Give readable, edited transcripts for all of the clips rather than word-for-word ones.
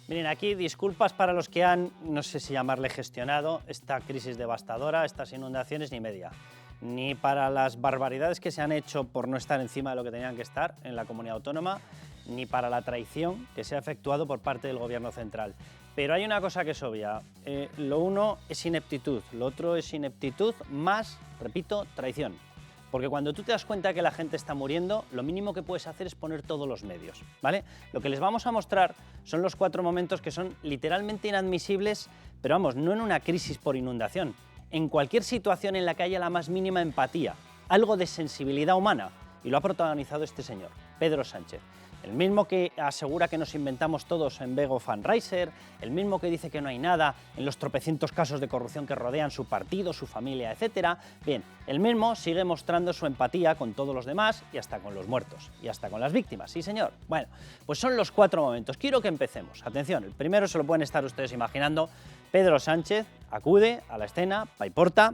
Miren, aquí disculpas para los que han, no sé si llamarle gestionado, esta crisis devastadora, estas inundaciones, ni media. Ni para las barbaridades que se han hecho por no estar encima de lo que tenían que estar en la comunidad autónoma, ni para la traición que se ha efectuado por parte del gobierno central. Pero hay una cosa que es obvia, lo uno es ineptitud, lo otro es ineptitud más, repito, traición. Porque cuando tú te das cuenta que la gente está muriendo, lo mínimo que puedes hacer es poner todos los medios, ¿vale? Lo que les vamos a mostrar son los 4 momentos que son literalmente inadmisibles, pero vamos, no en una crisis por inundación, en cualquier situación en la que haya la más mínima empatía, algo de sensibilidad humana, y lo ha protagonizado este señor, Pedro Sánchez. El mismo que asegura que nos inventamos todos en Bego Fundraiser, el mismo que dice que no hay nada en los tropecientos casos de corrupción que rodean su partido, su familia, etc. Bien, el mismo sigue mostrando su empatía con todos los demás y hasta con los muertos, y hasta con las víctimas, sí señor. Bueno, pues son los 4 momentos. Quiero que empecemos. Atención, el primero se lo pueden estar ustedes imaginando. Pedro Sánchez acude a la escena, paiporta,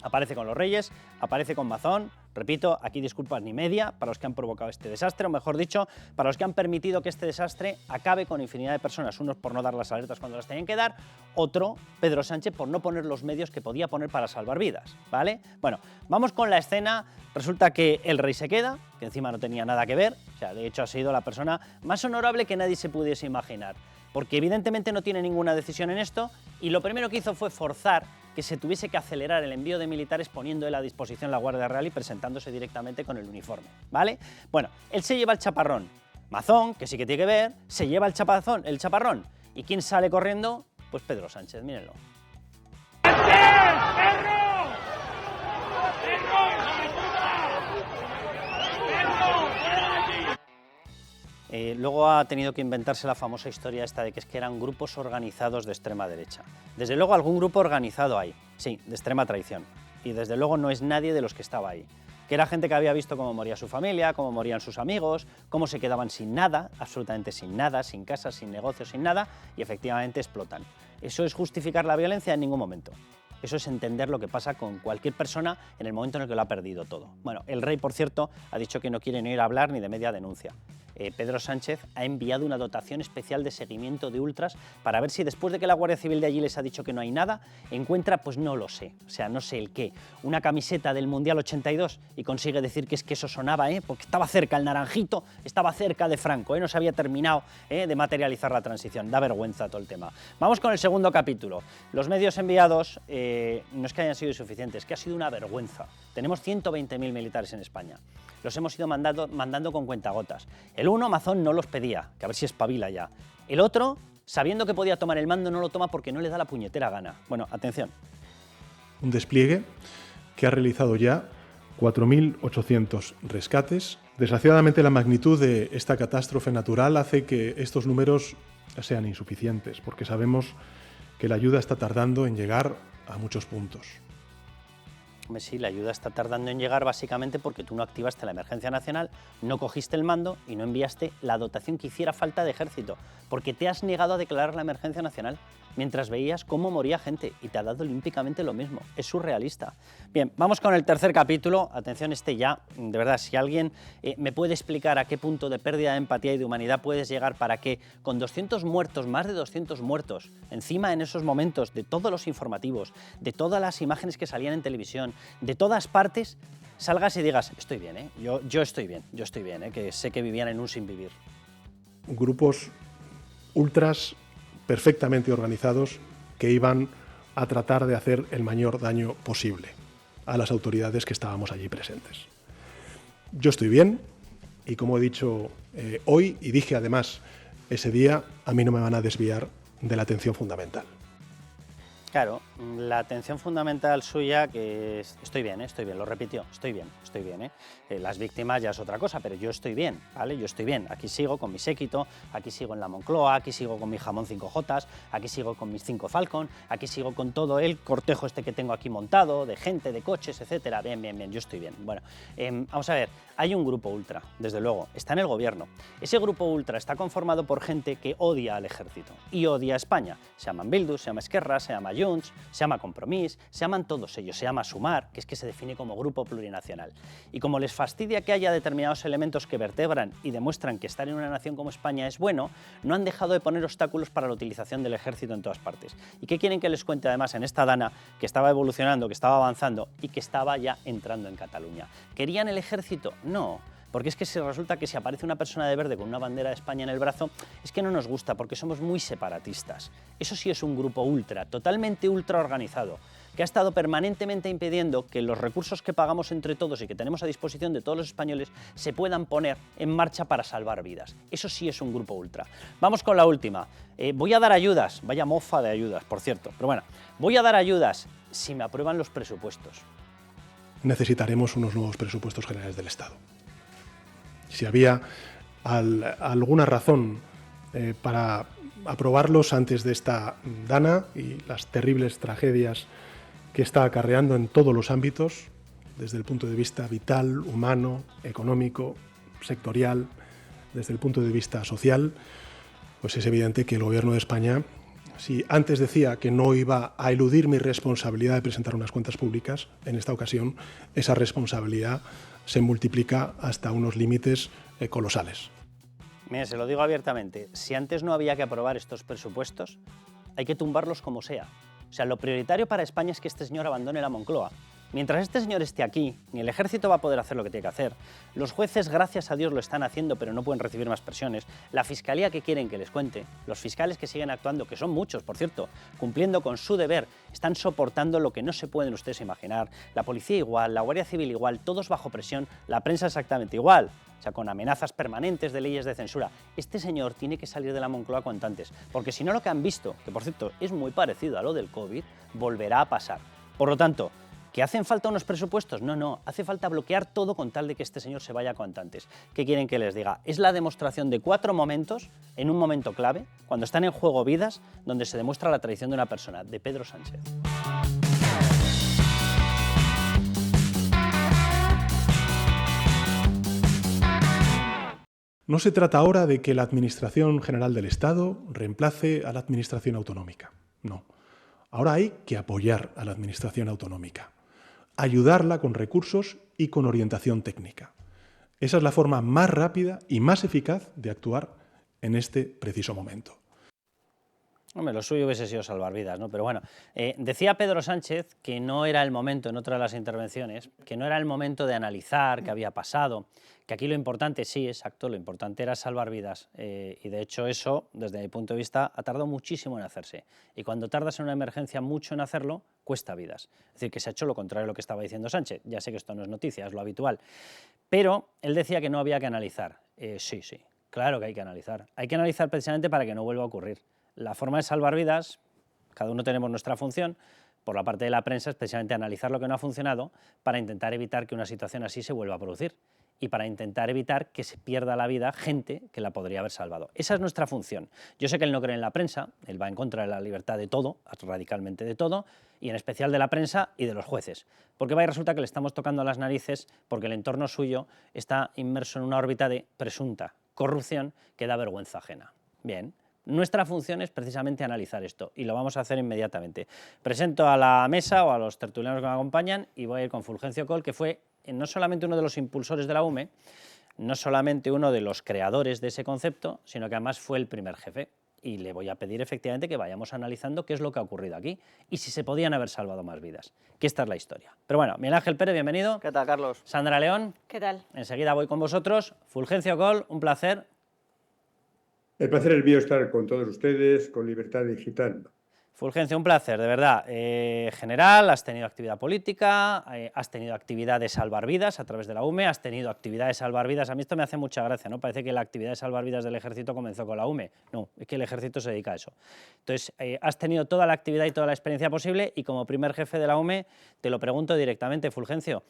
aparece con los Reyes, aparece con Mazón. Repito, aquí disculpas ni media para los que han provocado este desastre, o mejor dicho, para los que han permitido que este desastre acabe con infinidad de personas, unos por no dar las alertas cuando las tenían que dar, otro, Pedro Sánchez, por no poner los medios que podía poner para salvar vidas, ¿vale? Bueno, vamos con la escena. Resulta que el rey se queda, que encima no tenía nada que ver, o sea, de hecho ha sido la persona más honorable que nadie se pudiese imaginar, porque evidentemente no tiene ninguna decisión en esto, y lo primero que hizo fue forzar que se tuviese que acelerar el envío de militares poniendo él a disposición la Guardia Real y presentándose directamente con el uniforme, ¿vale? Bueno, él se lleva el chaparrón. Mazón, que sí que tiene que ver, se lleva el chaparrón. ¿Y quién sale corriendo? Pues Pedro Sánchez, mírenlo. Luego ha tenido que inventarse la famosa historia esta de que es que eran grupos organizados de extrema derecha. Desde luego algún grupo organizado hay, sí, de extrema traición. Y desde luego no es nadie de los que estaba ahí. Que era gente que había visto cómo moría su familia, cómo morían sus amigos, cómo se quedaban sin nada, absolutamente sin nada, sin casa, sin negocios, sin nada, y efectivamente explotan. ¿Eso es justificar la violencia? En ningún momento. Eso es entender lo que pasa con cualquier persona en el momento en el que lo ha perdido todo. Bueno, el rey, por cierto, ha dicho que no quiere ni ir a hablar ni de media denuncia. Pedro Sánchez ha enviado una dotación especial de seguimiento de ultras para ver si después de que la Guardia Civil de allí les ha dicho que no hay nada, encuentra, pues no lo sé, o sea, no sé el qué, una camiseta del Mundial 82 y consigue decir que es que eso sonaba, porque estaba cerca el naranjito, estaba cerca de Franco, no se había terminado de materializar la transición. Da vergüenza todo el tema. Vamos con el segundo capítulo. Los medios enviados no es que hayan sido insuficientes, es que ha sido una vergüenza. Tenemos 120.000 militares en España. Los hemos ido mandando con cuentagotas. El uno, Mazón, no los pedía, que a ver si espabila ya. El otro, sabiendo que podía tomar el mando, no lo toma porque no le da la puñetera gana. Bueno, atención. Un despliegue que ha realizado ya 4.800 rescates. Desgraciadamente, la magnitud de esta catástrofe natural hace que estos números sean insuficientes, porque sabemos que la ayuda está tardando en llegar a muchos puntos. Sí, la ayuda está tardando en llegar básicamente porque tú no activaste la emergencia nacional, no cogiste el mando y no enviaste la dotación que hiciera falta de ejército, porque te has negado a declarar la emergencia nacional mientras veías cómo moría gente y te ha dado olímpicamente lo mismo. Es surrealista. Bien, vamos con el tercer capítulo. Atención, ya, de verdad, si alguien me puede explicar a qué punto de pérdida de empatía y de humanidad puedes llegar para que con 200 muertos, más de 200 muertos, encima en esos momentos de todos los informativos, de todas las imágenes que salían en televisión, de todas partes, salgas y digas, estoy bien, yo estoy bien, que sé que vivían en un sin vivir. Grupos ultras perfectamente organizados que iban a tratar de hacer el mayor daño posible a las autoridades que estábamos allí presentes. Yo estoy bien y, como he dicho hoy y dije además ese día, a mí no me van a desviar de la atención fundamental. Claro, la atención fundamental suya, que estoy bien, lo repitió, estoy bien. Las víctimas ya es otra cosa, pero yo estoy bien, ¿vale? Yo estoy bien, aquí sigo con mi séquito, aquí sigo en la Moncloa, aquí sigo con mi jamón 5J, aquí sigo con mis 5 Falcon, aquí sigo con todo el cortejo que tengo aquí montado, de gente, de coches, etcétera. Bien, yo estoy bien. Bueno, vamos a ver, hay un grupo ultra, desde luego, está en el gobierno. Ese grupo ultra está conformado por gente que odia al ejército y odia a España. Se llaman Bildu, se llama Esquerra, se llama Junts, se llama Compromís, se llaman todos ellos, se llama Sumar, que es que se define como grupo plurinacional. Y como les fastidia que haya determinados elementos que vertebran y demuestran que estar en una nación como España es bueno, no han dejado de poner obstáculos para la utilización del ejército en todas partes. ¿Y qué quieren que les cuente además en esta Dana, que estaba evolucionando, que estaba avanzando y que estaba ya entrando en Cataluña? ¿Querían el ejército? No. Porque es que si resulta que si aparece una persona de verde con una bandera de España en el brazo, es que no nos gusta porque somos muy separatistas. Eso sí es un grupo ultra, totalmente ultra organizado, que ha estado permanentemente impidiendo que los recursos que pagamos entre todos y que tenemos a disposición de todos los españoles se puedan poner en marcha para salvar vidas. Eso sí es un grupo ultra. Vamos con la última. Voy a dar ayudas, vaya mofa de ayudas, por cierto, pero bueno, voy a dar ayudas si me aprueban los presupuestos. Necesitaremos unos nuevos presupuestos generales del Estado. Si había alguna razón para aprobarlos antes de esta Dana y las terribles tragedias que está acarreando en todos los ámbitos, desde el punto de vista vital, humano, económico, sectorial, desde el punto de vista social, pues es evidente que el Gobierno de España, si antes decía que no iba a eludir mi responsabilidad de presentar unas cuentas públicas, en esta ocasión esa responsabilidad se multiplica hasta unos límites colosales. Mire, se lo digo abiertamente, si antes no había que aprobar estos presupuestos, hay que tumbarlos como sea. O sea, lo prioritario para España es que este señor abandone la Moncloa. Mientras este señor esté aquí, ni el ejército va a poder hacer lo que tiene que hacer. Los jueces, gracias a Dios, lo están haciendo, pero no pueden recibir más presiones. La fiscalía que quieren que les cuente, los fiscales que siguen actuando, que son muchos, por cierto, cumpliendo con su deber, están soportando lo que no se pueden ustedes imaginar. La policía igual, la Guardia Civil igual, todos bajo presión, la prensa exactamente igual. O sea, con amenazas permanentes de leyes de censura. Este señor tiene que salir de la Moncloa cuanto antes, porque si no lo que han visto, que por cierto es muy parecido a lo del COVID, volverá a pasar. Por lo tanto, ¿que hacen falta unos presupuestos? No, no, hace falta bloquear todo con tal de que este señor se vaya cuanto antes. ¿Qué quieren que les diga? Es la demostración de 4 momentos, en un momento clave, cuando están en juego vidas, donde se demuestra la traición de una persona, de Pedro Sánchez. No se trata ahora de que la Administración General del Estado reemplace a la Administración Autonómica. No. Ahora hay que apoyar a la Administración Autonómica, ayudarla con recursos y con orientación técnica. Esa es la forma más rápida y más eficaz de actuar en este preciso momento. Hombre, lo suyo hubiese sido salvar vidas, ¿no? Pero bueno, decía Pedro Sánchez que no era el momento, en otra de las intervenciones, que no era el momento de analizar qué había pasado, que aquí lo importante, sí, exacto, lo importante era salvar vidas. Y de hecho eso, desde mi punto de vista, ha tardado muchísimo en hacerse. Y cuando tardas en una emergencia mucho en hacerlo, cuesta vidas. Es decir, que se ha hecho lo contrario a lo que estaba diciendo Sánchez. Ya sé que esto no es noticia, es lo habitual. Pero él decía que no había que analizar. Sí, sí, claro que hay que analizar. Hay que analizar precisamente para que no vuelva a ocurrir. La forma de salvar vidas, cada uno tenemos nuestra función, por la parte de la prensa es precisamente analizar lo que no ha funcionado para intentar evitar que una situación así se vuelva a producir y para intentar evitar que se pierda la vida gente que la podría haber salvado. Esa es nuestra función. Yo sé que él no cree en la prensa, él va en contra de la libertad de todo, radicalmente de todo, y en especial de la prensa y de los jueces, porque va y resulta que le estamos tocando las narices porque el entorno suyo está inmerso en una órbita de presunta corrupción que da vergüenza ajena. Bien. Nuestra función es precisamente analizar esto y lo vamos a hacer inmediatamente. Presento a la mesa o a los tertulianos que me acompañan y voy a ir con Fulgencio Coll, que fue no solamente uno de los impulsores de la UME, no solamente uno de los creadores de ese concepto, sino que además fue el primer jefe. Y le voy a pedir efectivamente que vayamos analizando qué es lo que ha ocurrido aquí y si se podían haber salvado más vidas, que esta es la historia. Pero bueno, Miguel Ángel Pérez, bienvenido. ¿Qué tal, Carlos? Sandra León. ¿Qué tal? Enseguida voy con vosotros. Fulgencio Coll, un placer. El placer es mío estar con todos ustedes, con Libertad Digital. Fulgencio, un placer, de verdad. General, has tenido actividad política, has tenido actividad de salvar vidas a través de la UME, has tenido actividad de salvar vidas. A mí esto me hace mucha gracia, ¿no? Parece que la actividad de salvar vidas del ejército comenzó con la UME. No, es que el ejército se dedica a eso. Entonces, has tenido toda la actividad y toda la experiencia posible y como primer jefe de la UME te lo pregunto directamente, Fulgencio.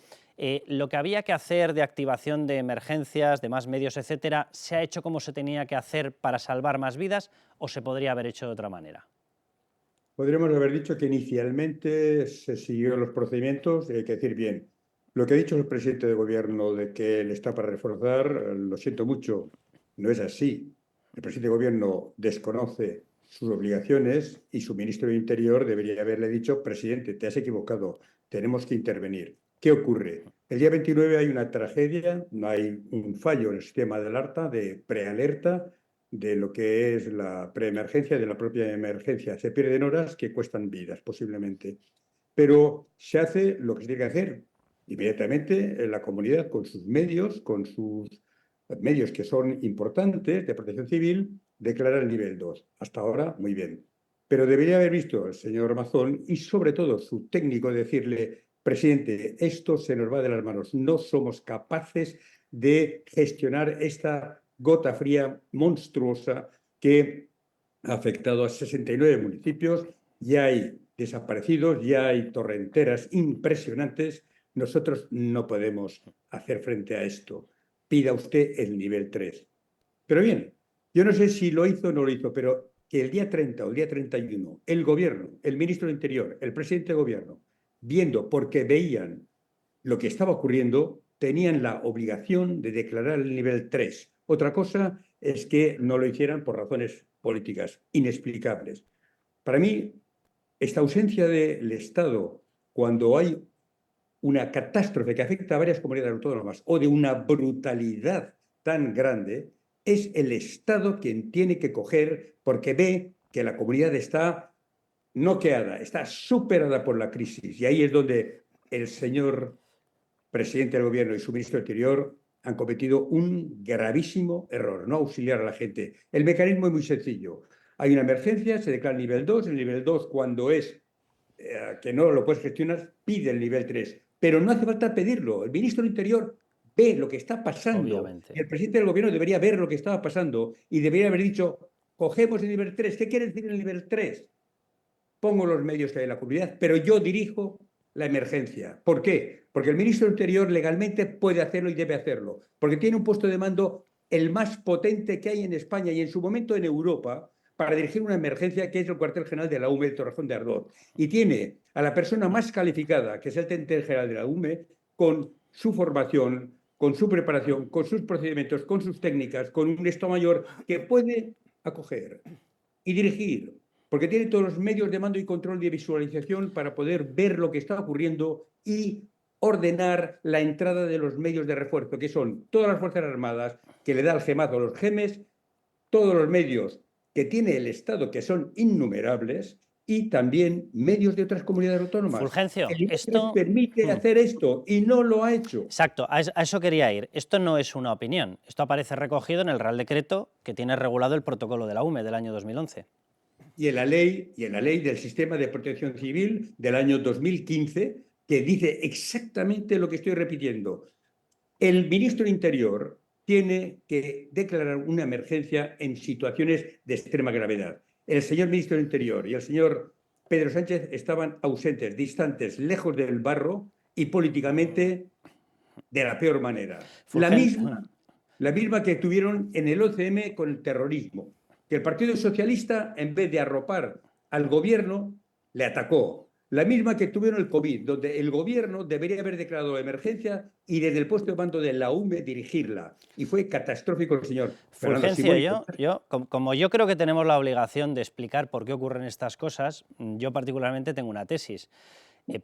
Lo que había que hacer de activación de emergencias, de más medios, etcétera, ¿se ha hecho como se tenía que hacer para salvar más vidas o se podría haber hecho de otra manera? Podríamos haber dicho que inicialmente se siguió los procedimientos, y hay que decir bien. Lo que ha dicho el presidente de gobierno de que él está para reforzar, lo siento mucho, no es así. El presidente de gobierno desconoce sus obligaciones y su ministro de Interior debería haberle dicho: presidente, te has equivocado, tenemos que intervenir. ¿Qué ocurre? El día 29 hay una tragedia, no hay un fallo en el sistema de alerta, de prealerta, de lo que es la preemergencia, de la propia emergencia. Se pierden horas que cuestan vidas, posiblemente. Pero se hace lo que se tiene que hacer inmediatamente en la comunidad, con sus medios que son importantes de protección civil, declarar el nivel 2. Hasta ahora, muy bien. Pero debería haber visto el señor Mazón y sobre todo su técnico decirle: presidente, esto se nos va de las manos, no somos capaces de gestionar esta gota fría monstruosa que ha afectado a 69 municipios, ya hay desaparecidos, ya hay torrenteras impresionantes. Nosotros no podemos hacer frente a esto. Pida usted el nivel 3. Pero bien, yo no sé si lo hizo o no lo hizo, pero que el día 30 o el día 31, el gobierno, el ministro del Interior, el presidente de gobierno, viendo porque veían lo que estaba ocurriendo, tenían la obligación de declarar el nivel 3. Otra cosa es que no lo hicieran por razones políticas inexplicables. Para mí, esta ausencia del Estado, cuando hay una catástrofe que afecta a varias comunidades autónomas o de una brutalidad tan grande, es el Estado quien tiene que coger, porque ve que la comunidad está noqueada, está superada por la crisis. Y ahí es donde el señor presidente del gobierno y su ministro del Interior han cometido un gravísimo error: no auxiliar a la gente. El mecanismo es muy sencillo. Hay una emergencia, se declara el nivel 2. El nivel 2, cuando es que no lo puedes gestionar, pide el nivel 3. Pero no hace falta pedirlo. El ministro del Interior ve lo que está pasando. Obviamente. Y el presidente del gobierno debería ver lo que estaba pasando y debería haber dicho: cogemos el nivel 3. ¿Qué quiere decir el nivel 3? Pongo los medios que hay en la comunidad, pero yo dirijo la emergencia. ¿Por qué? Porque el ministro del Interior legalmente puede hacerlo y debe hacerlo, porque tiene un puesto de mando el más potente que hay en España y en su momento en Europa para dirigir una emergencia, que es el cuartel general de la UME, el Torrejón de Ardoz. Y tiene a la persona más calificada, que es el teniente general de la UME, con su formación, con su preparación, con sus procedimientos, con sus técnicas, con un Estado Mayor que puede acoger y dirigir, porque tiene todos los medios de mando y control de visualización para poder ver lo que está ocurriendo y ordenar la entrada de los medios de refuerzo, que son todas las Fuerzas Armadas, que le da el GEMAZO, los GEMES, todos los medios que tiene el Estado, que son innumerables, y también medios de otras comunidades autónomas. Fulgencio, El esto permite hacer esto y no lo ha hecho. Exacto, a eso quería ir. Esto no es una opinión, esto aparece recogido en el Real Decreto que tiene regulado el protocolo de la UME del año 2011. Y en la ley del Sistema de Protección Civil del año 2015, que dice exactamente lo que estoy repitiendo. El ministro del Interior tiene que declarar una emergencia en situaciones de extrema gravedad. El señor ministro del Interior y el señor Pedro Sánchez estaban ausentes, distantes, lejos del barro y políticamente de la peor manera. La misma que tuvieron en el 11M con el terrorismo, que el Partido Socialista, en vez de arropar al gobierno, le atacó. La misma que tuvieron el COVID, donde el gobierno debería haber declarado emergencia y desde el puesto de mando de la UME dirigirla. Y fue catastrófico el señor Fulgencio, como yo creo que tenemos la obligación de explicar por qué ocurren estas cosas, yo particularmente tengo una tesis.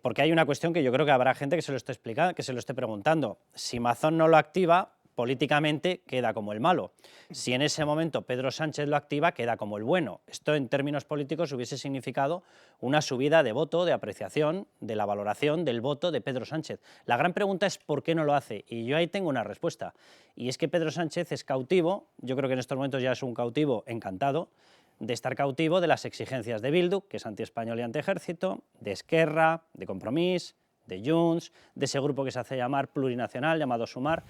Porque hay una cuestión que yo creo que habrá gente que se lo esté explicando, que se lo esté preguntando. Si Mazón no lo activa, políticamente queda como el malo. Si en ese momento Pedro Sánchez lo activa, queda como el bueno. Esto en términos políticos hubiese significado una subida de voto, de apreciación, de la valoración del voto de Pedro Sánchez. La gran pregunta es ¿por qué no lo hace? Y yo ahí tengo una respuesta. Y es que Pedro Sánchez es cautivo, yo creo que en estos momentos ya es un cautivo encantado, de estar cautivo de las exigencias de Bildu, que es antiespañol y antiejército, de Esquerra, de Compromís, de Junts, de ese grupo que se hace llamar plurinacional, llamado Sumar,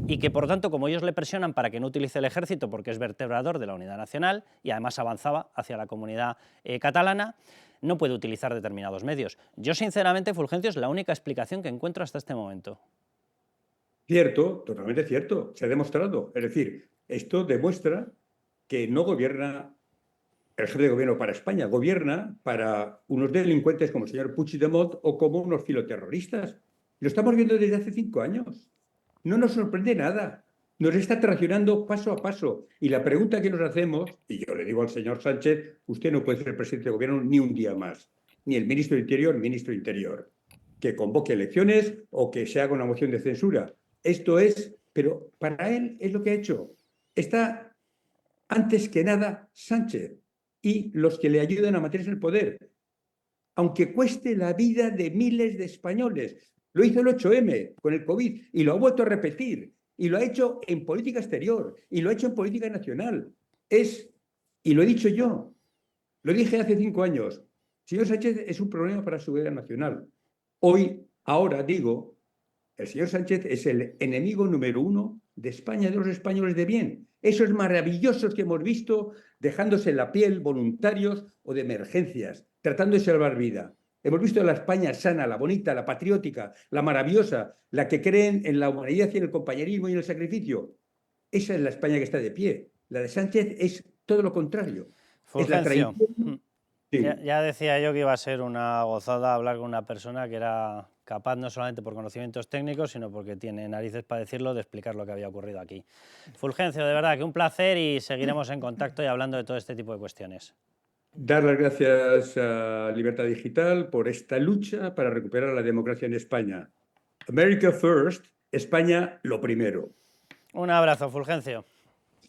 y que por tanto, como ellos le presionan para que no utilice el ejército porque es vertebrador de la unidad nacional y además avanzaba hacia la comunidad catalana, no puede utilizar determinados medios. Yo sinceramente, Fulgencio, es la única explicación que encuentro hasta este momento. Cierto, totalmente cierto, se ha demostrado. Es decir, esto demuestra que no gobierna el jefe de gobierno para España, gobierna para unos delincuentes como el señor Puigdemont o como unos filoterroristas. Lo estamos viendo desde hace 5 años. No nos sorprende nada. Nos está traicionando paso a paso. Y la pregunta que nos hacemos, y yo le digo al señor Sánchez, usted no puede ser presidente de gobierno ni un día más, ni el ministro de Interior, que convoque elecciones o que se haga una moción de censura. Esto es, pero para él es lo que ha hecho. Está antes que nada Sánchez y los que le ayudan a mantenerse en el poder, aunque cueste la vida de miles de españoles. Lo hizo el 8M con el COVID y lo ha vuelto a repetir. Y lo ha hecho en política exterior y lo ha hecho en política nacional. Y lo he dicho yo, lo dije hace 5 años, señor Sánchez es un problema para su vida nacional. Ahora digo, el señor Sánchez es el enemigo número 1 de España, de los españoles de bien. Esos maravillosos que hemos visto dejándose la piel voluntarios o de emergencias, tratando de salvar vida. Hemos visto la España sana, la bonita, la patriótica, la maravillosa, la que creen en la humanidad y en el compañerismo y en el sacrificio. Esa es la España que está de pie. La de Sánchez es todo lo contrario. Es la Fulgencio, traición. Sí. ya decía yo que iba a ser una gozada hablar con una persona que era capaz no solamente por conocimientos técnicos, sino porque tiene narices para decirlo, de explicar lo que había ocurrido aquí. Fulgencio, de verdad que un placer y seguiremos en contacto y hablando de todo este tipo de cuestiones. Dar las gracias a Libertad Digital por esta lucha para recuperar la democracia en España. America first, España lo primero. Un abrazo, Fulgencio.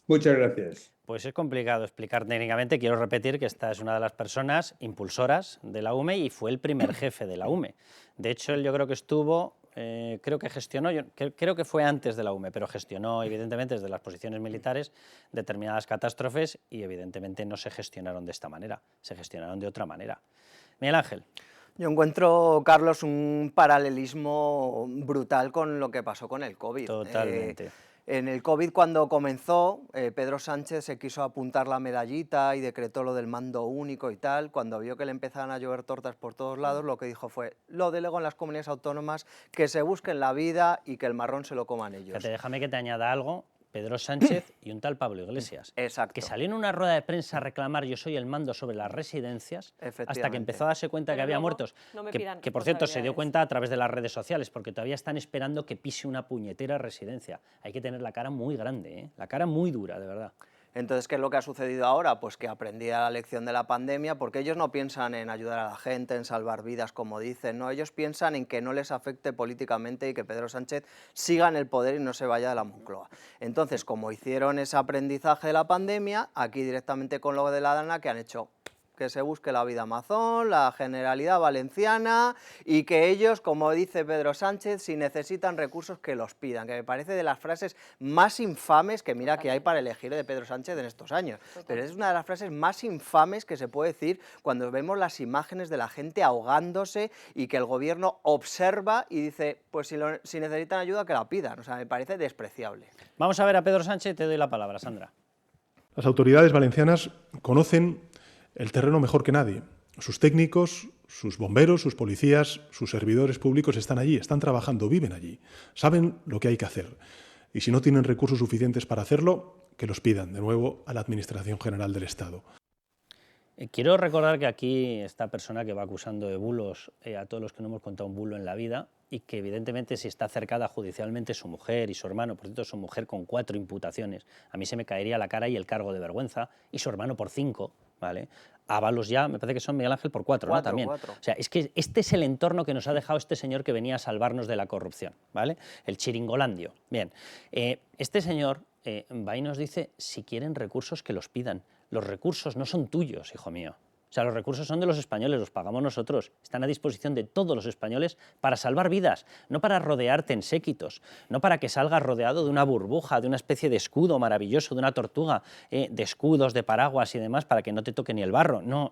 Muchas gracias. Pues es complicado explicar técnicamente. Quiero repetir que esta es una de las personas impulsoras de la UME y fue el primer jefe de la UME. De hecho, él yo creo que estuvo, creo que gestionó, creo que fue antes de la UME, pero gestionó evidentemente desde las posiciones militares determinadas catástrofes y evidentemente no se gestionaron de esta manera, se gestionaron de otra manera. Miguel Ángel. Yo encuentro, Carlos, un paralelismo brutal con lo que pasó con el COVID. Totalmente. En el COVID, cuando comenzó, Pedro Sánchez se quiso apuntar la medallita y decretó lo del mando único y tal. Cuando vio que le empezaban a llover tortas por todos lados, lo que dijo fue, lo delego en las comunidades autónomas, que se busquen la vida y que el marrón se lo coman ellos. Fíjate, déjame que te añada algo. Pedro Sánchez y un tal Pablo Iglesias, Exacto. que salió en una rueda de prensa a reclamar yo soy el mando sobre las residencias, hasta que empezó a darse cuenta que había muertos, que por cierto se dio cuenta a través de las redes sociales, porque todavía están esperando que pise una puñetera residencia. Hay que tener la cara muy grande, ¿eh? La cara muy dura, de verdad. Entonces, ¿qué es lo que ha sucedido ahora? Pues que aprendía la lección de la pandemia, porque ellos no piensan en ayudar a la gente, en salvar vidas, como dicen, no, ellos piensan en que no les afecte políticamente y que Pedro Sánchez siga en el poder y no se vaya de la Moncloa. Entonces, como hicieron ese aprendizaje de la pandemia, aquí directamente con lo de la Dana, que han hecho que se busque la vida amazón, la Generalidad Valenciana y que ellos, como dice Pedro Sánchez, si necesitan recursos que los pidan, que me parece de las frases más infames que mira que hay para elegir de Pedro Sánchez en estos años, pero es una de las frases más infames que se puede decir cuando vemos las imágenes de la gente ahogándose y que el gobierno observa y dice, pues si necesitan ayuda que la pidan, o sea, me parece despreciable. Vamos a ver a Pedro Sánchez, te doy la palabra, Sandra. Las autoridades valencianas conocen el terreno mejor que nadie. Sus técnicos, sus bomberos, sus policías, sus servidores públicos están allí, están trabajando, viven allí, saben lo que hay que hacer. Y si no tienen recursos suficientes para hacerlo, que los pidan de nuevo a la Administración General del Estado. Quiero recordar que aquí esta persona que va acusando de bulos a todos los que no hemos contado un bulo en la vida y que evidentemente si está cercada judicialmente su mujer y su hermano, por cierto su mujer con 4 imputaciones, a mí se me caería la cara y el cargo de vergüenza, y su hermano por 5, ¿vale? Ábalos ya, me parece que son Miguel Ángel por 4, ¿no? También. 4. O sea, es que este es el entorno que nos ha dejado este señor que venía a salvarnos de la corrupción, ¿vale? El chiringolandio. Bien, este señor va y nos dice, si quieren recursos que los pidan. Los recursos no son tuyos, hijo mío. O sea, los recursos son de los españoles, los pagamos nosotros. Están a disposición de todos los españoles para salvar vidas, no para rodearte en séquitos, no para que salgas rodeado de una burbuja, de una especie de escudo maravilloso, de una tortuga, de escudos, de paraguas y demás, para que no te toque ni el barro. No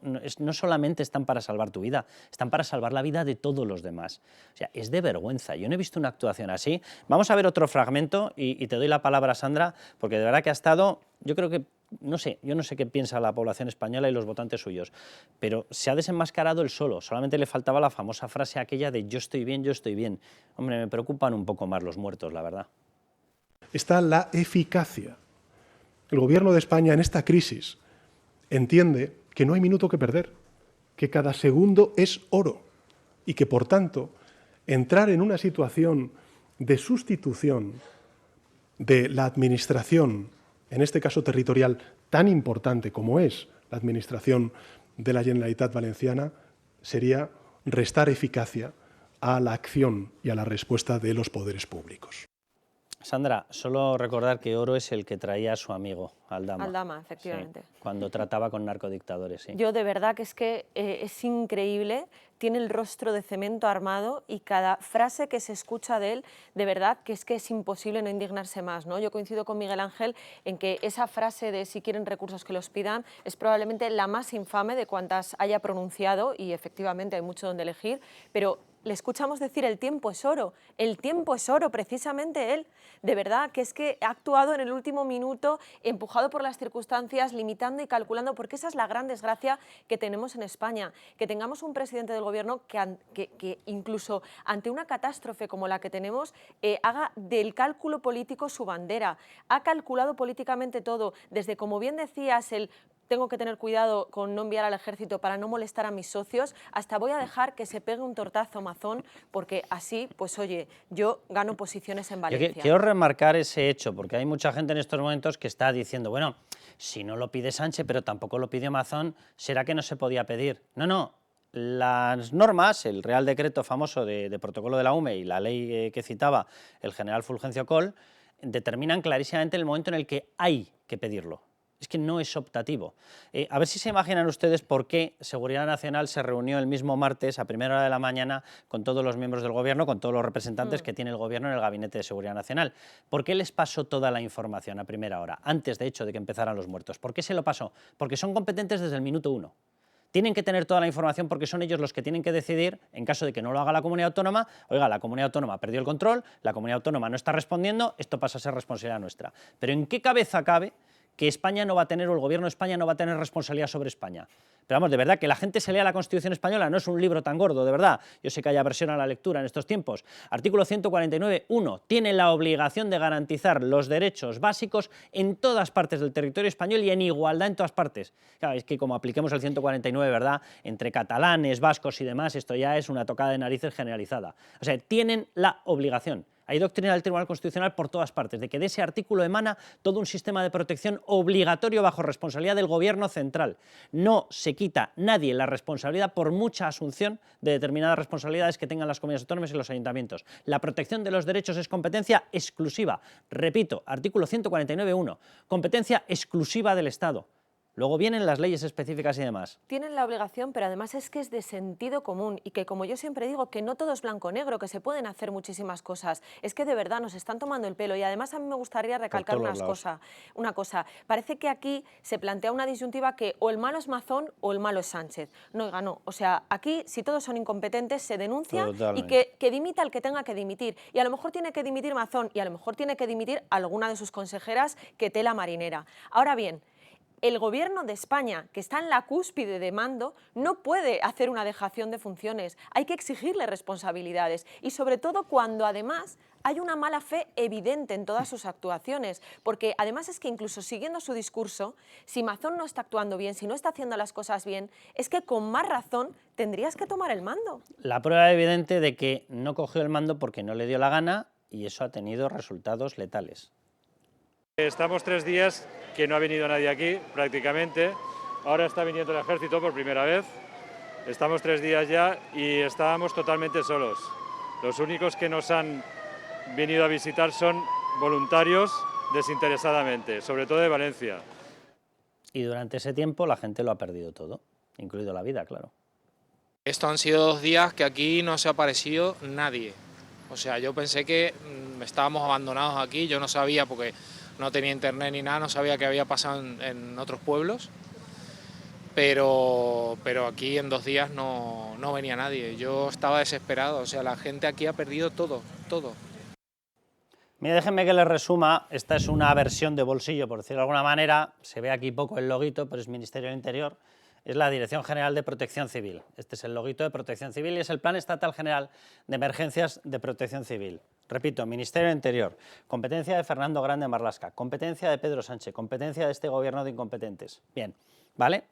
solamente están para salvar tu vida, están para salvar la vida de todos los demás. O sea, es de vergüenza. Yo no he visto una actuación así. Vamos a ver otro fragmento y te doy la palabra, Sandra, porque de verdad que ha estado, yo creo que, yo no sé qué piensa la población española y los votantes suyos, pero se ha desenmascarado él solo, solamente le faltaba la famosa frase aquella de yo estoy bien, yo estoy bien. Hombre, me preocupan un poco más los muertos, la verdad. Está la eficacia. El Gobierno de España en esta crisis entiende que no hay minuto que perder, que cada segundo es oro y que, por tanto, entrar en una situación de sustitución de la administración, en este caso territorial, tan importante como es la administración de la Generalitat Valenciana, sería restar eficacia a la acción y a la respuesta de los poderes públicos. Sandra, solo recordar que Oro es el que traía a su amigo, Aldama. Aldama, efectivamente. Sí, cuando trataba con narcodictadores. Sí. Yo de verdad que es increíble, tiene el rostro de cemento armado y cada frase que se escucha de él, de verdad que es imposible no indignarse más, ¿no? Yo coincido con Miguel Ángel en que esa frase de si quieren recursos que los pidan es probablemente la más infame de cuantas haya pronunciado y efectivamente hay mucho donde elegir, pero le escuchamos decir el tiempo es oro, precisamente él, de verdad que ha actuado en el último minuto, empujado por las circunstancias, limitando y calculando, porque esa es la gran desgracia que tenemos en España, que tengamos un presidente del gobierno que incluso ante una catástrofe como la que tenemos, haga del cálculo político su bandera, ha calculado políticamente todo, desde, como bien decías, tengo que tener cuidado con no enviar al ejército para no molestar a mis socios, hasta voy a dejar que se pegue un tortazo Mazón, porque así, pues oye, yo gano posiciones en Valencia. Yo quiero remarcar ese hecho, porque hay mucha gente en estos momentos que está diciendo, bueno, si no lo pide Sánchez, pero tampoco lo pidió Mazón, ¿será que no se podía pedir? No, las normas, el Real Decreto famoso de protocolo de la UME y la ley que citaba el general Fulgencio Coll, determinan clarísimamente el momento en el que hay que pedirlo. Es que no es optativo. A ver si se imaginan ustedes por qué Seguridad Nacional se reunió el mismo martes a primera hora de la mañana con todos los miembros del Gobierno, con todos los representantes que tiene el Gobierno en el Gabinete de Seguridad Nacional. ¿Por qué les pasó toda la información a primera hora, antes de hecho de que empezaran los muertos? ¿Por qué se lo pasó? Porque son competentes desde el minuto 1. Tienen que tener toda la información porque son ellos los que tienen que decidir, en caso de que no lo haga la comunidad autónoma, oiga, la comunidad autónoma perdió el control, la comunidad autónoma no está respondiendo, esto pasa a ser responsabilidad nuestra. Pero ¿en qué cabeza cabe que España no va a tener, o el gobierno de España no va a tener responsabilidad sobre España? Pero vamos, de verdad, que la gente se lea la Constitución española, no es un libro tan gordo, de verdad. Yo sé que hay aversión a la lectura en estos tiempos. Artículo 149.1. Tiene la obligación de garantizar los derechos básicos en todas partes del territorio español y en igualdad en todas partes. Claro, es que como apliquemos el 149, ¿verdad?, entre catalanes, vascos y demás, esto ya es una tocada de narices generalizada. O sea, tienen la obligación. Hay doctrina del Tribunal Constitucional por todas partes, de que de ese artículo emana todo un sistema de protección obligatorio bajo responsabilidad del Gobierno central. No se quita nadie la responsabilidad por mucha asunción de determinadas responsabilidades que tengan las comunidades autónomas y los ayuntamientos. La protección de los derechos es competencia exclusiva. Repito, artículo 149.1, competencia exclusiva del Estado. Luego vienen las leyes específicas y demás. Tienen la obligación, pero además es que es de sentido común y que, como yo siempre digo, que no todo es blanco-negro, que se pueden hacer muchísimas cosas. Es que de verdad nos están tomando el pelo y además a mí me gustaría recalcar una cosa. Parece que aquí se plantea una disyuntiva que o el malo es Mazón o el malo es Sánchez. No, oiga, no. O sea, aquí si todos son incompetentes se denuncia. Totalmente. Y que dimita el que tenga que dimitir. Y a lo mejor tiene que dimitir Mazón y a lo mejor tiene que dimitir alguna de sus consejeras, que tela marinera. Ahora bien, el Gobierno de España, que está en la cúspide de mando, no puede hacer una dejación de funciones. Hay que exigirle responsabilidades y sobre todo cuando además hay una mala fe evidente en todas sus actuaciones, porque además es que incluso siguiendo su discurso, si Mazón no está actuando bien, si no está haciendo las cosas bien, es que con más razón tendrías que tomar el mando. La prueba evidente de que no cogió el mando porque no le dio la gana y eso ha tenido resultados letales. Estamos 3 días que no ha venido nadie aquí, prácticamente. Ahora está viniendo el ejército por primera vez. Estamos 3 días ya y estábamos totalmente solos. Los únicos que nos han venido a visitar son voluntarios desinteresadamente, sobre todo de Valencia. Y durante ese tiempo la gente lo ha perdido todo, incluido la vida, claro. Estos han sido 2 días que aquí no se ha aparecido nadie. O sea, yo pensé que estábamos abandonados aquí, yo no sabía porque no tenía internet ni nada, no sabía qué había pasado en otros pueblos, pero aquí en 2 días no venía nadie. Yo estaba desesperado, o sea, la gente aquí ha perdido todo. Mira, déjenme que les resuma, esta es una versión de bolsillo, por decirlo de alguna manera, se ve aquí poco el loguito, pero es Ministerio del Interior, es la Dirección General de Protección Civil. Este es el loguito de Protección Civil y es el Plan Estatal General de Emergencias de Protección Civil. Repito, Ministerio del Interior, competencia de Fernando Grande Marlaska, competencia de Pedro Sánchez, competencia de este gobierno de incompetentes. Bien, ¿vale?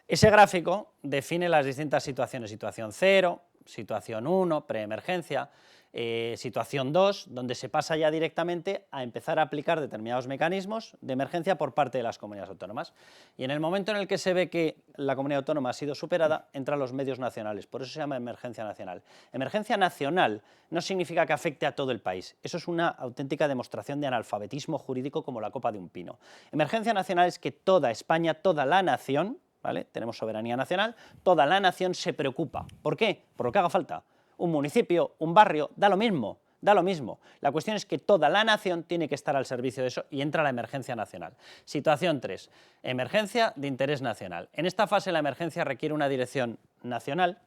Ese gráfico define las distintas situaciones, situación 0, situación 1, preemergencia. Situación 2, donde se pasa ya directamente a empezar a aplicar determinados mecanismos de emergencia por parte de las comunidades autónomas. Y en el momento en el que se ve que la comunidad autónoma ha sido superada, entran los medios nacionales. Por eso se llama emergencia nacional. Emergencia nacional no significa que afecte a todo el país. Eso es una auténtica demostración de analfabetismo jurídico como la copa de un pino. Emergencia nacional es que toda España, toda la nación, ¿vale? Tenemos soberanía nacional, toda la nación se preocupa. ¿Por qué? Por lo que haga falta. Un municipio, un barrio, da lo mismo, da lo mismo. La cuestión es que toda la nación tiene que estar al servicio de eso y entra la emergencia nacional. Situación 3, emergencia de interés nacional. En esta fase la emergencia requiere una dirección nacional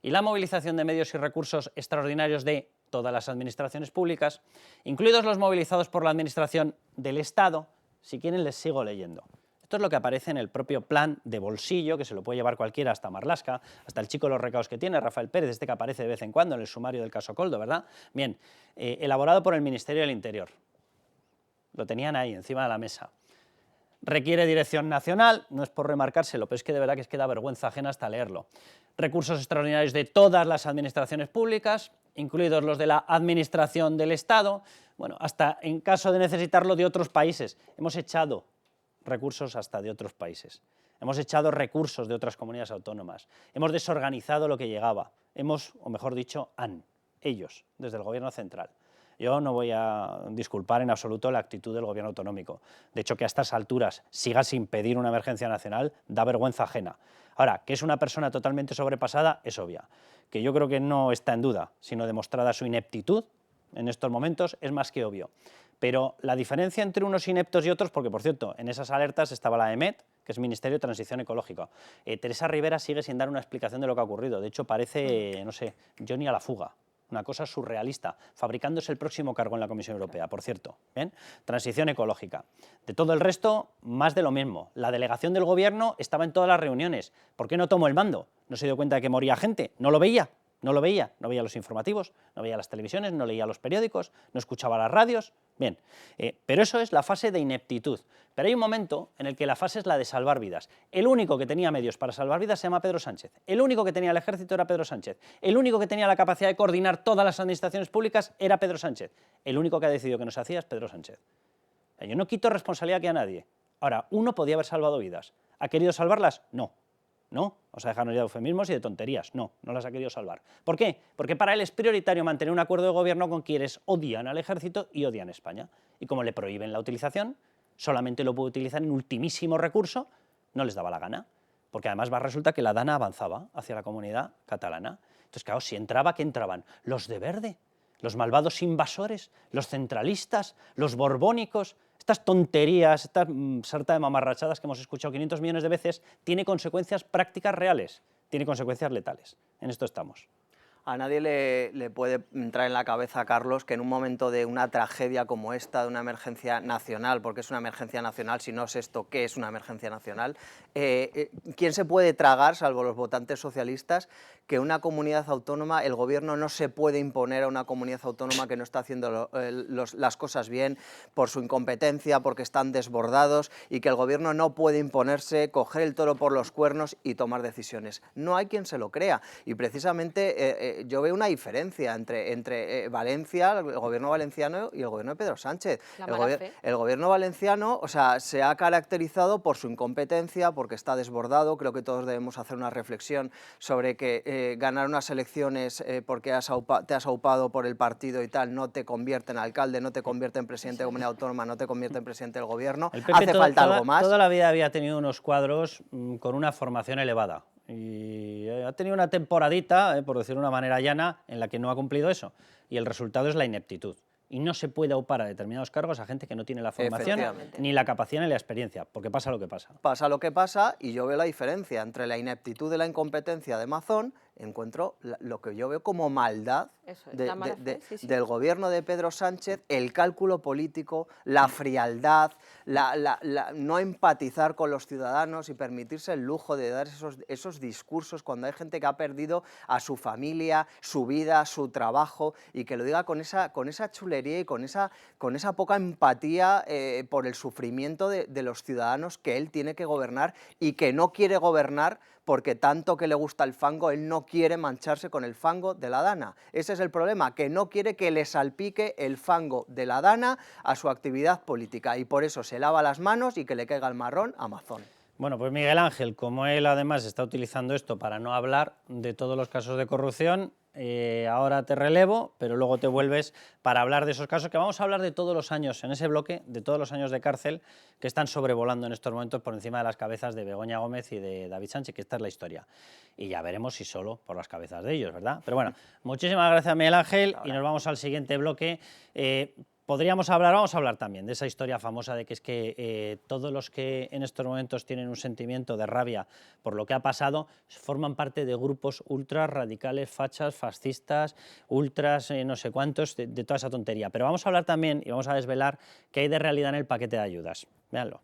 y la movilización de medios y recursos extraordinarios de todas las administraciones públicas, incluidos los movilizados por la administración del Estado. Si quieren les sigo leyendo. Esto es lo que aparece en el propio plan de bolsillo, que se lo puede llevar cualquiera, hasta Marlaska, hasta el chico de los recados que tiene, Rafael Pérez, este que aparece de vez en cuando en el sumario del caso Coldo, ¿verdad? Bien, elaborado por el Ministerio del Interior. Lo tenían ahí, encima de la mesa. Requiere dirección nacional, no es por remarcárselo, pero es que de verdad que es que da vergüenza ajena hasta leerlo. Recursos extraordinarios de todas las administraciones públicas, incluidos los de la administración del Estado, bueno, hasta en caso de necesitarlo de otros países. Hemos echado recursos hasta de otros países. Hemos echado recursos de otras comunidades autónomas. Hemos desorganizado lo que llegaba. O mejor dicho, ellos, desde el Gobierno central. Yo no voy a disculpar en absoluto la actitud del Gobierno autonómico. De hecho, que a estas alturas siga sin pedir una emergencia nacional da vergüenza ajena. Ahora, que es una persona totalmente sobrepasada es obvia. Que yo creo que no está en duda, sino demostrada su ineptitud en estos momentos, es más que obvio. Pero la diferencia entre unos ineptos y otros, porque por cierto, en esas alertas estaba la EMET, que es Ministerio de Transición Ecológica. Teresa Rivera sigue sin dar una explicación de lo que ha ocurrido. De hecho, parece, no sé, Johnny a la fuga. Una cosa surrealista, fabricándose el próximo cargo en la Comisión Europea, por cierto. ¿Bien? Transición ecológica. De todo el resto, más de lo mismo. La delegación del Gobierno estaba en todas las reuniones. ¿Por qué no tomó el mando? ¿No se dio cuenta de que moría gente? ¿No lo veía? No veía los informativos, no veía las televisiones, no leía los periódicos, no escuchaba las radios. Bien, pero eso es la fase de ineptitud. Pero hay un momento en el que la fase es la de salvar vidas. El único que tenía medios para salvar vidas se llama Pedro Sánchez. El único que tenía el ejército era Pedro Sánchez. El único que tenía la capacidad de coordinar todas las administraciones públicas era Pedro Sánchez. El único que ha decidido que no se hacía es Pedro Sánchez. Yo no quito responsabilidad aquí a nadie. Ahora, uno podía haber salvado vidas. ¿Ha querido salvarlas? No. No, vamos a dejarnos ya de eufemismos y de tonterías. No, no las ha querido salvar. ¿Por qué? Porque para él es prioritario mantener un acuerdo de gobierno con quienes odian al ejército y odian España. Y como le prohíben la utilización, solamente lo puede utilizar en ultimísimo recurso, no les daba la gana. Porque además resulta que la DANA avanzaba hacia la comunidad catalana. Entonces, claro, si entraba, ¿qué entraban? Los de verde, los malvados invasores, los centralistas, los borbónicos. Estas tonterías, esta sarta de mamarrachadas que hemos escuchado 500 millones de veces, tiene consecuencias prácticas reales, tiene consecuencias letales. En esto estamos. A nadie le puede entrar en la cabeza, Carlos, que en un momento de una tragedia como esta, de una emergencia nacional, porque es una emergencia nacional, si no es esto, ¿qué es una emergencia nacional? ¿Quién se puede tragar, salvo los votantes socialistas, que una comunidad autónoma, el gobierno no se puede imponer a una comunidad autónoma que no está haciendo las cosas bien por su incompetencia, porque están desbordados, y que el gobierno no puede imponerse, coger el toro por los cuernos y tomar decisiones? No hay quien se lo crea, y precisamente yo veo una diferencia entre Valencia, el gobierno valenciano y el gobierno de Pedro Sánchez. El gobierno valenciano, o sea, se ha caracterizado por su incompetencia, porque está desbordado. Creo que todos debemos hacer una reflexión sobre que ganar unas elecciones porque te has aupado por el partido y tal no te convierte en alcalde, no te convierte en presidente de comunidad autónoma, no te convierte en presidente del gobierno. Hace falta algo más. Toda la vida había tenido unos cuadros con una formación elevada. Y ha tenido una temporadita, por decirlo de una manera llana, en la que no ha cumplido eso. Y el resultado es la ineptitud. Y no se puede aupar a determinados cargos a gente que no tiene la formación, ni la capacidad ni la experiencia, porque pasa lo que pasa. Pasa lo que pasa, y yo veo la diferencia entre la ineptitud y la incompetencia de Mazón. Encuentro lo que yo veo como maldad del gobierno de Pedro Sánchez, el cálculo político, la frialdad, no empatizar con los ciudadanos y permitirse el lujo de dar esos discursos cuando hay gente que ha perdido a su familia, su vida, su trabajo, y que lo diga con esa chulería y con esa poca empatía por el sufrimiento de los ciudadanos que él tiene que gobernar y que no quiere gobernar porque tanto que le gusta el fango, él no quiere mancharse con el fango de la Dana. Ese es el problema, que no quiere que le salpique el fango de la Dana a su actividad política, y por eso se lava las manos y que le caiga el marrón a Mazón. Bueno, pues Miguel Ángel, como él además está utilizando esto para no hablar de todos los casos de corrupción, ahora te relevo, pero luego te vuelves para hablar de esos casos, que vamos a hablar de todos los años, en ese bloque, de todos los años de cárcel que están sobrevolando en estos momentos por encima de las cabezas de Begoña Gómez y de David Sánchez, que esta es la historia. Y ya veremos si solo por las cabezas de ellos, ¿verdad? Pero bueno, muchísimas gracias, Miguel Ángel, y nos vamos al siguiente bloque. Vamos a hablar también de esa historia famosa de que es que todos los que en estos momentos tienen un sentimiento de rabia por lo que ha pasado forman parte de grupos ultras, radicales, fachas, fascistas, ultras, no sé cuántos, de toda esa tontería. Pero vamos a hablar también y vamos a desvelar qué hay de realidad en el paquete de ayudas. Véanlo.